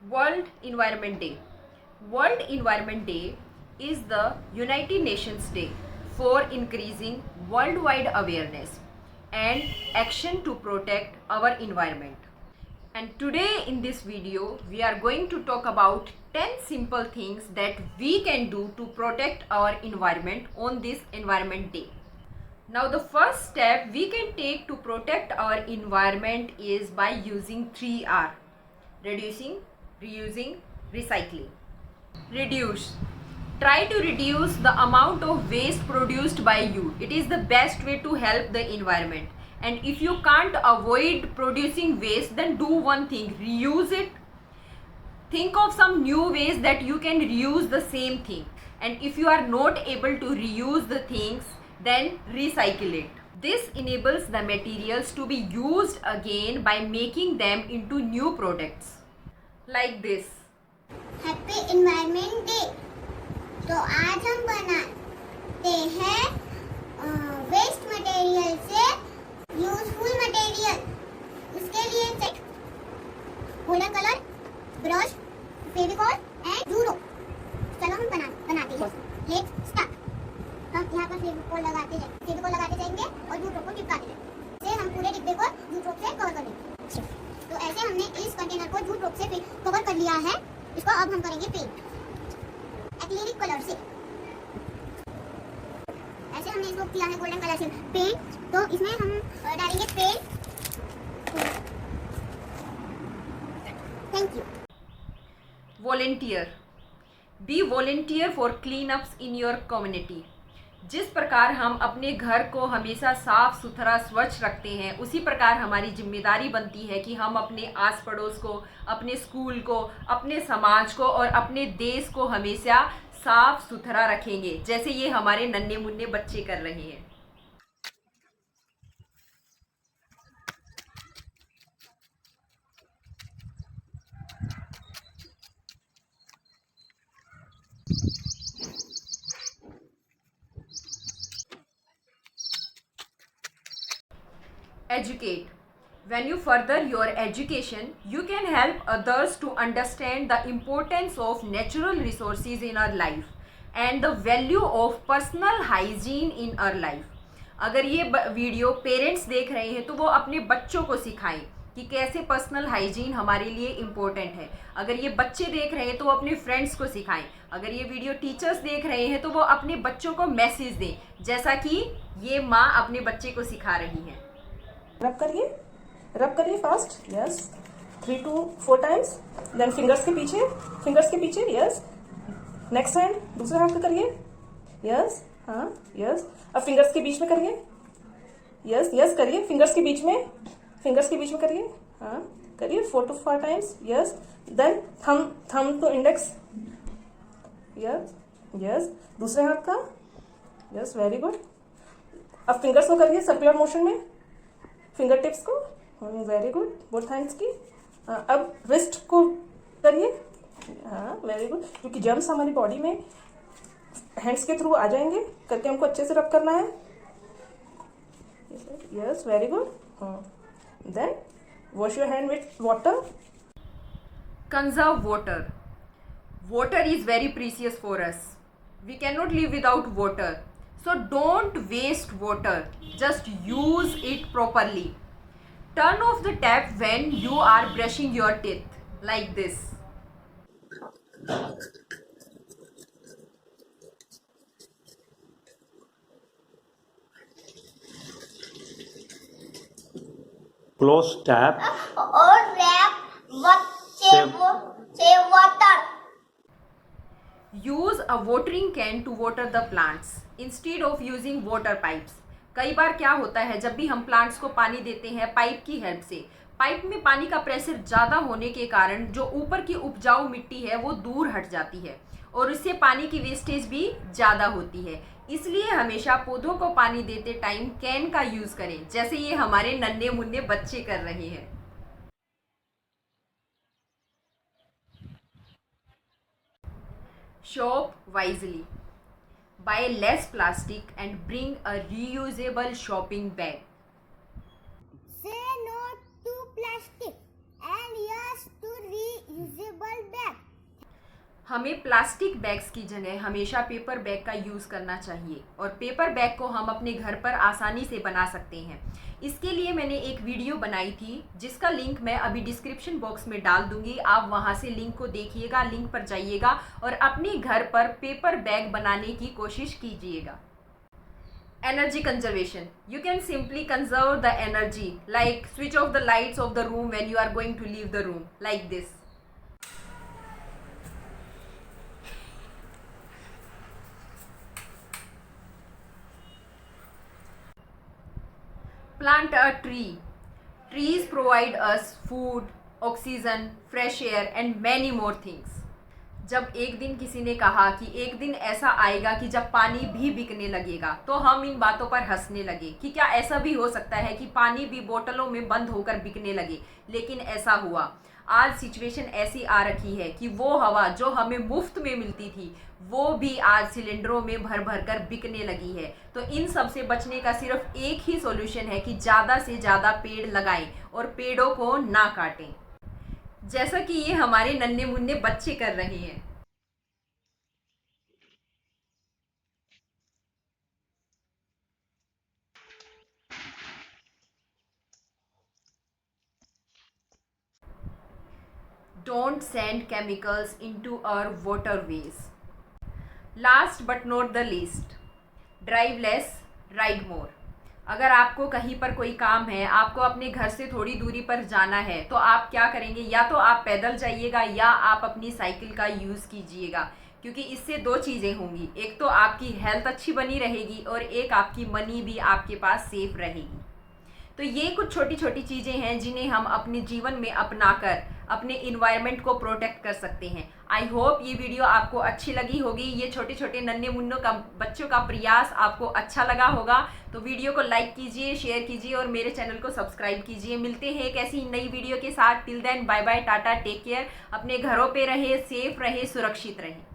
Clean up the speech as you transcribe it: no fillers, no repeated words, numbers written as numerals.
World Environment Day. World Environment Day is the United Nations Day for increasing worldwide awareness and action to protect our environment. And today in this video, we are going to talk about 10 simple things that we can do to protect our environment on this Environment Day. Now the first step we can take to protect our environment is by using 3R: reducing, reusing, recycling. Reduce. Try to reduce the amount of waste produced by you. It is the best way to help the environment. And if you can't avoid producing waste, then do one thing: reuse it. Think of some new ways that you can reuse the same thing. And if you are not able to reuse the things, then recycle it. This enables the materials to be used again by making them into new products. Like this. Happy environment day. तो आज हम बनाते हैं waste material से useful material. उसके लिए चाहिए golden colour, brush, Fevicol and glue. चलो हम बनाते हैं। Let's start. हम यहाँ पर फेविकॉल लगाते जाएंगे और ग्लू को चिपकाते जाएंगे। से हम पूरे डिब्बे को जूट रोप से कवर कर देंगे। तो ऐसे हमने इस कंटेनर को जूट रोप से कवर कर लिया है। इसको अब हम करेंगे पेंट एक्रिलिक कलर से। ऐसे हमने इसको किया है गोल्डन कलर से पेंट। तो इसमें हम डालेंगे paint. Thank you. Volunteer. Be volunteer for cleanups in your community. जिस प्रकार हम अपने घर को हमेशा साफ सुथरा स्वच्छ रखते हैं, उसी प्रकार हमारी जिम्मेदारी बनती है कि हम अपने आस पड़ोस को, अपने स्कूल को, अपने समाज को और अपने देश को हमेशा साफ सुथरा रखेंगे, जैसे ये हमारे नन्हे मुन्ने बच्चे कर रहे हैं। Educate. When you further your education, you can help others to understand the importance of natural resources in our life and the value of personal hygiene in our life. अगर ये वीडियो पेरेंट्स देख रहे हैं तो वो अपने बच्चों को सिखाएं कि कैसे पर्सनल हाइजीन हमारे लिए इम्पोर्टेंट है। अगर ये बच्चे देख रहे हैं तो वो अपने फ्रेंड्स को सिखाएं। अगर ये वीडियो टीचर्स देख रहे हैं तो वो अपने बच्चों को मैसेज दें, जैसा कि ये माँ अपने बच्चे को सिखा रही हैं। रब करिए fast. Yes 3 to 4 times. Then fingers के पीछे। यस नेक्स्ट हैंड दूसरे हाथ पे करिए। यस हाँ यस। अब फिंगर्स के बीच में करिए। यस करिए फिंगर्स के बीच में करिए। हाँ करिए 4 to 5 times. Yes then thumb to index. Yes दूसरे हाथ का। Yes very good. अब फिंगर्स को करिए सर्कुलर मोशन में, फिंगर टिप्स को। वेरी गुड, बोथ हैंड्स की। अब रिस्ट को करिए। हाँ वेरी गुड। क्योंकि जर्म्स हमारी बॉडी में हैंड्स के थ्रू आ जाएंगे, करके हमको अच्छे से रब करना है। Yes very good. Then wash your hand with water. Conserve water. Water is very precious for us. We cannot live without water. So don't waste water. Just use it properly. Turn off the tap when you are brushing your teeth, like this. Close tap. और rap save water. Use a watering can to water the plants instead of using water pipes. कई बार क्या होता है, जब भी हम plants को पानी देते हैं पाइप की हेल्प से, पाइप में पानी का प्रेशर ज़्यादा होने के कारण जो ऊपर की उपजाऊ मिट्टी है वो दूर हट जाती है और इससे पानी की वेस्टेज भी ज़्यादा होती है। इसलिए हमेशा पौधों को पानी देते टाइम कैन का यूज़ करें, जैसे ये हमारे नन्हे मुन्ने बच्चे कर रहे हैं। Shop wisely. Buy less plastic and bring a reusable shopping bag. Say no to plastic and yes to reusable हमें प्लास्टिक बैग्स की जगह हमेशा पेपर बैग का यूज़ करना चाहिए और पेपर बैग को हम अपने घर पर आसानी से बना सकते हैं। इसके लिए मैंने एक वीडियो बनाई थी जिसका लिंक मैं अभी डिस्क्रिप्शन बॉक्स में डाल दूंगी। आप वहां से लिंक को देखिएगा, लिंक पर जाइएगा और अपने घर पर पेपर बैग बनाने की कोशिश कीजिएगा। Energy conservation. You can simply conserve the energy, like switch off the lights of the room when you are going to leave the room, like this. Plant a tree. Trees provide us food, oxygen, fresh air and many more things. जब एक दिन किसी ने कहा कि एक दिन ऐसा आएगा कि जब पानी भी बिकने लगेगा, तो हम इन बातों पर हंसने लगे कि क्या ऐसा भी हो सकता है कि पानी भी बोतलों में बंद होकर बिकने लगे। लेकिन ऐसा हुआ। आज सिचुएशन ऐसी आ रखी है कि वो हवा जो हमें मुफ्त में मिलती थी वो भी आज सिलेंडरों में भर भर कर बिकने लगी है। तो इन सब से बचने का सिर्फ एक ही सॉल्यूशन है कि ज़्यादा से ज़्यादा पेड़ लगाएं और पेड़ों को ना काटें, जैसा कि ये हमारे नन्हे मुन्ने बच्चे कर रहे हैं। Don't send chemicals into our waterways. Last but not the least, drive less, ride more. अगर आपको कहीं पर कोई काम है, आपको अपने घर से थोड़ी दूरी पर जाना है, तो आप क्या करेंगे? या तो आप पैदल जाइएगा या आप अपनी साइकिल का यूज़ कीजिएगा, क्योंकि इससे दो चीज़ें होंगी। एक तो आपकी हेल्थ अच्छी बनी रहेगी और एक आपकी मनी भी आपके पास सेफ रहेगी। तो ये कुछ छोटी छोटी चीज़ें हैं जिन्हें हम अपने जीवन में अपनाकर अपने इन्वायरमेंट को प्रोटेक्ट कर सकते हैं। आई होप ये वीडियो आपको अच्छी लगी होगी। ये छोटे छोटे नन्हे मुन्नों का बच्चों का प्रयास आपको अच्छा लगा होगा। तो वीडियो को लाइक कीजिए, शेयर कीजिए और मेरे चैनल को सब्सक्राइब कीजिए। मिलते हैं एक ऐसी नई वीडियो के साथ। Till then bye bye, tata, take care. अपने घरों पे रहे, सेफ रहे, सुरक्षित रहे।